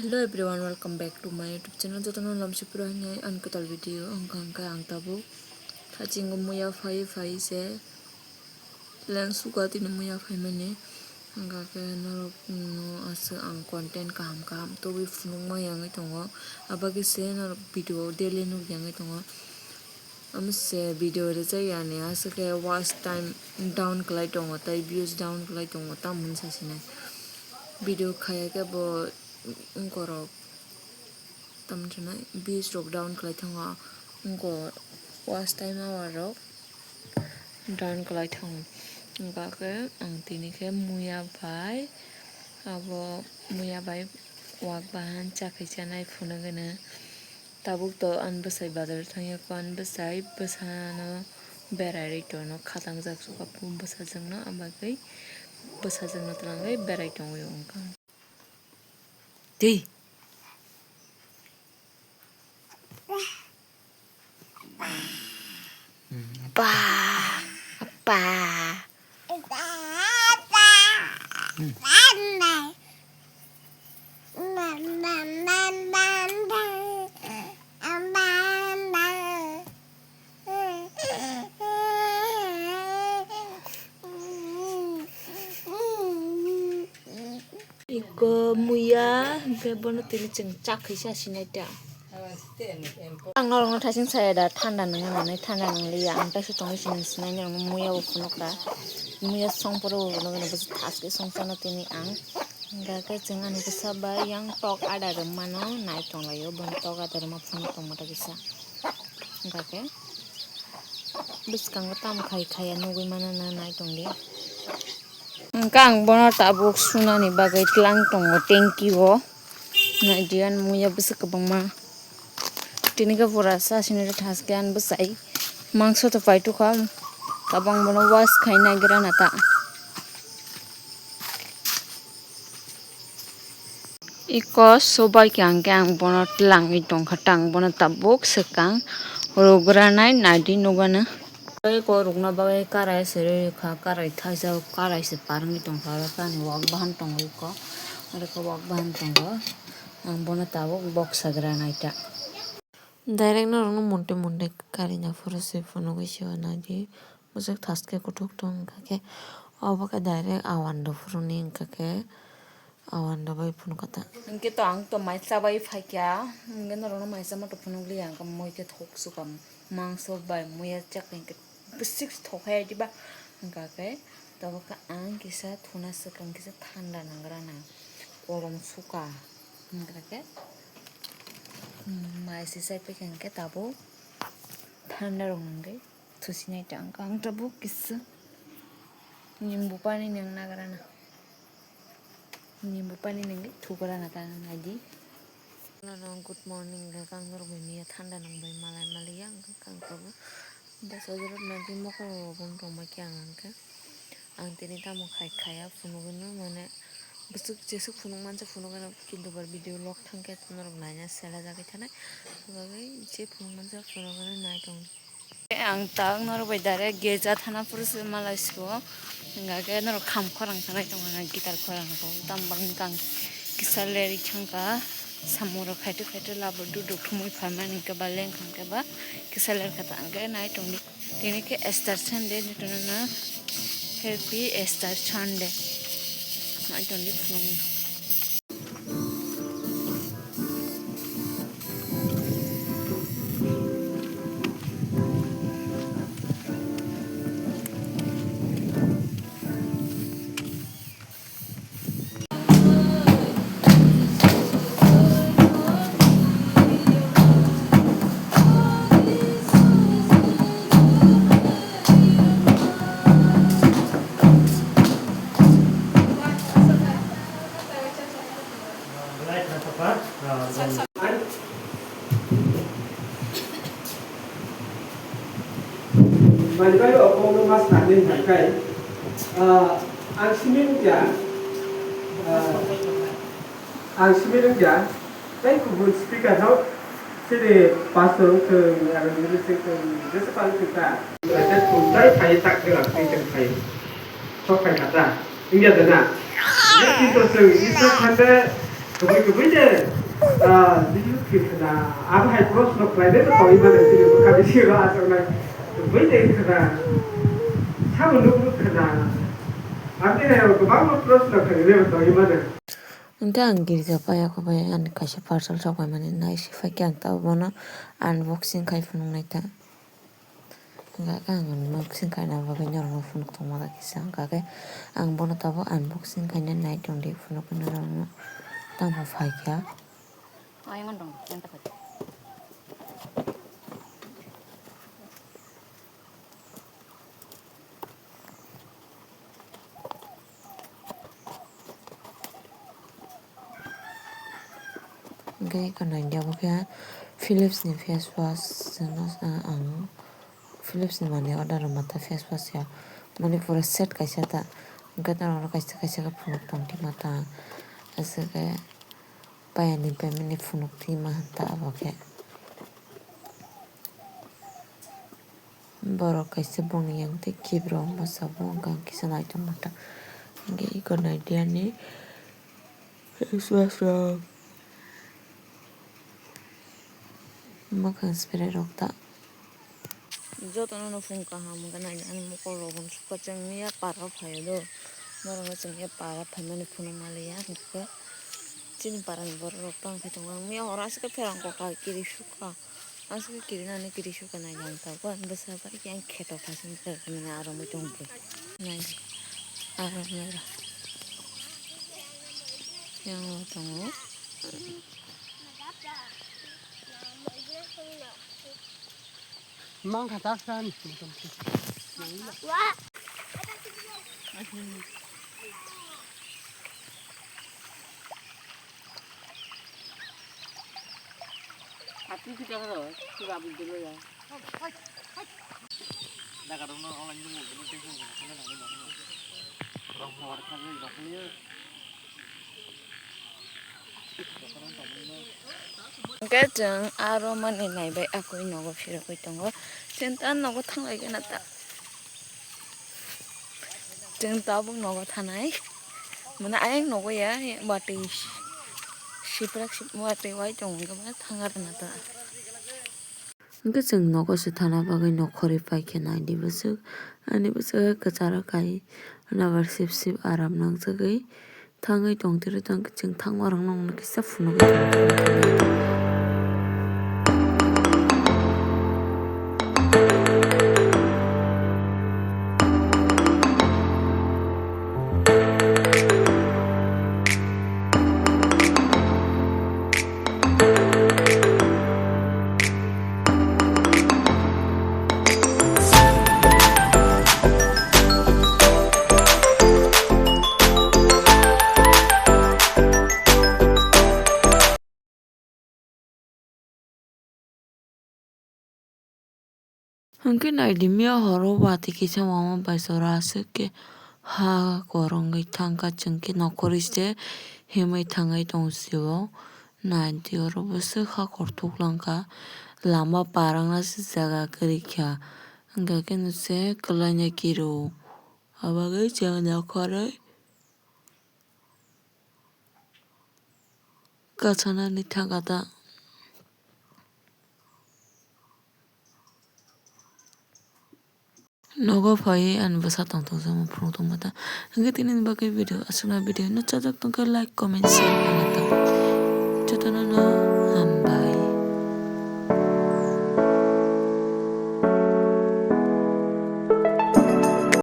Hello everyone, welcome back to my YouTube channel. Jotono lamsi pura hanya unketal video angka ang tabu. Thaching muya fai se lan suka tin muya fai mane angka ke no as ang content kaham to we funung ma yang itongo abagi se no video daily no yang itongo se video re jai ane as ke watch time down klai tongo tai views down klai tongo ta mun sasine video khaya ke bo ngoro tamjana views drop down klai thanga ngo watch time hour down klai thang ngka ke ang tini ke muya bai abo muya bai wak bahan chakai chanai phuna gana tabuk to an basai bazar thangya ko an basai basano berai tono khatang jak suka pum basajang no abagai basajang no tlangai berai tongo ngka di apa Iko muya bebono tini cengcak isa sineda. Ang norong thasing saya da thanda nang nang thanda nang liya ang tasu tong sin sinai nang muya upunokra muya songporo upunok na bus thaske songsono tini ang gaga jengan bisa ba yang tok ada remano nai tong layo bon tok ada rema phone tong mata bisa gaga bus kang tam khai nugui mana na nai tong di kang bono tabuk sunani bagai tlang tong thank you na dian muya bus kabang ma tini ka pura sa sinira thaske an busai mangso to pai tu kham kabang bono was khaina gira nata iko sobai kyang bono tlang itong khatang bono tabuk sekang rogranai nadi nugana ko rugna bagai karai sere kha karai thaisa karai se parang itong khara kan wak bahan tong ko are ko wak bahan tong ang bono tabuk box sagranai ta direct na rong monte kari na foro se fono gisi na di musik thaske kutuk tong kake oba ka direct awan do foro ni kake awan do bai phun kata inke to ang to mai sa bai phai kya nge na rong mai sa ma to phun gli ang kam moi ke thok su kam mang so bai muya chak inke bisik thok hai di ba kake to ka ang kisa thuna se kam kisa thanda nangra na korom suka kake mai si sai pe kan ke tabo thanda rong ngai thusi nai tang kang tabo kis nimbu pani nang nagara na nimbu pani nang thukara na ta ngadi no good morning ga kang ro mi thanda nang bai malai yang kang tabo bas ojor na di mo ko bon ro ma kyang ang tini ta mo khaya funugono mane busuk jesuk funung mancha funugana kintu bar video log thangke tunarok naina sela jagai thana bagai je funung mancha funugana nai tong ang tang nor bai dare geja thana purus malaisko ngage nor kham khorang thanai tong na gitar khorang ko tambang kang kisaleri thangka samuro khaitu labo duduk thumui phamani ke baleng khangke ba kisaler kata angge nai tong di tini ke Esther Sunday dituna happy Esther Sunday I don't know. Malibay ako ng mas natin kay ang similya kay kubun speaker daw sila pastor ke yang minister ke depan kita ada tunai kaya tak dengan kaya so kaya kata ini ada na jadi itu isa kanda Kemudian deh, di situ kena apa high cross no play deh, tapi mana sih bukan di sini lah asal kemudian deh kena, sama nuk kena, artinya kebangun cross no kena deh, tapi mana? Inte angir japa ya ko bay an kaisa parcel sabai mane nai sifai kyang ta bono unboxing kai funung nai ta enggak kan unboxing kai na bagai nyorong funuk tong mala kisa enggak ke ang bono tabo unboxing kai na nai tong di funuk na rong tang mo fai kya Ayangan dong, yang tepat. enggak kan nai dia bagai Philips ni face wash ang Philips ni mane order mata face wash ya mane pura set kaisa ta enggak ta rong kaisa kaisa ka funuk tong di mata asa ke bayani pemini funuk ti ma ta bagai borok kaisa boni yang te kibro masa bongkang kisa nai tong mata enggak ikon nai dia ni face wash makan spray rokta joto no phone ka ham ga nai ani mo ko rogon suka changya para phayo do morong changya para phamani phone maliya ka chin para ni bor rokta ang khitong ang mi hora se ka pherang ko ka kiri suka aske kiri nani kiri suka nai jang ta ko an basa pa ki ang kheto phasin ka ni aro mo tong pe nai aro nai yang tong Mang katakan, Tapi kita kan, kita ambil dulu ya. Dah kadang orang dulu, kadang tengok, kadang nak ni mana. Orang luar kan ni, orang ni. cái trường aroma này này vậy à કોઈ nó có phía કોઈ tông trên tan nó có thằng ấy cái nào ta trên tao bông nó có thằng ấy mà nãy nó có giá bati shiprak ship bati quay chồng cái bát thằng ở nào ta cái trường nó có sự thằng nào cái nó khori phải cái này đi bớt sức cái chara cái nó vào ship aram nang cái thằng ấy chồng thì thằng cái trường thằng orang nong cái sắp phun nó Mungkin ID mia horo wati kisa mama baisora ke ha korongai tangka chengki nokoriste hemai tangai tongsiwo nanti horo bese ha kortuk langka lama parangna si jaga kerikya enggak kan se kelanya kiro abagai jangan nakore kacana ni tangkata Nogo phai an basa tong tong sama prong tong mata. Hingga tinin bagai video asuna video na cajak tong ke like comment share na ta. Jota na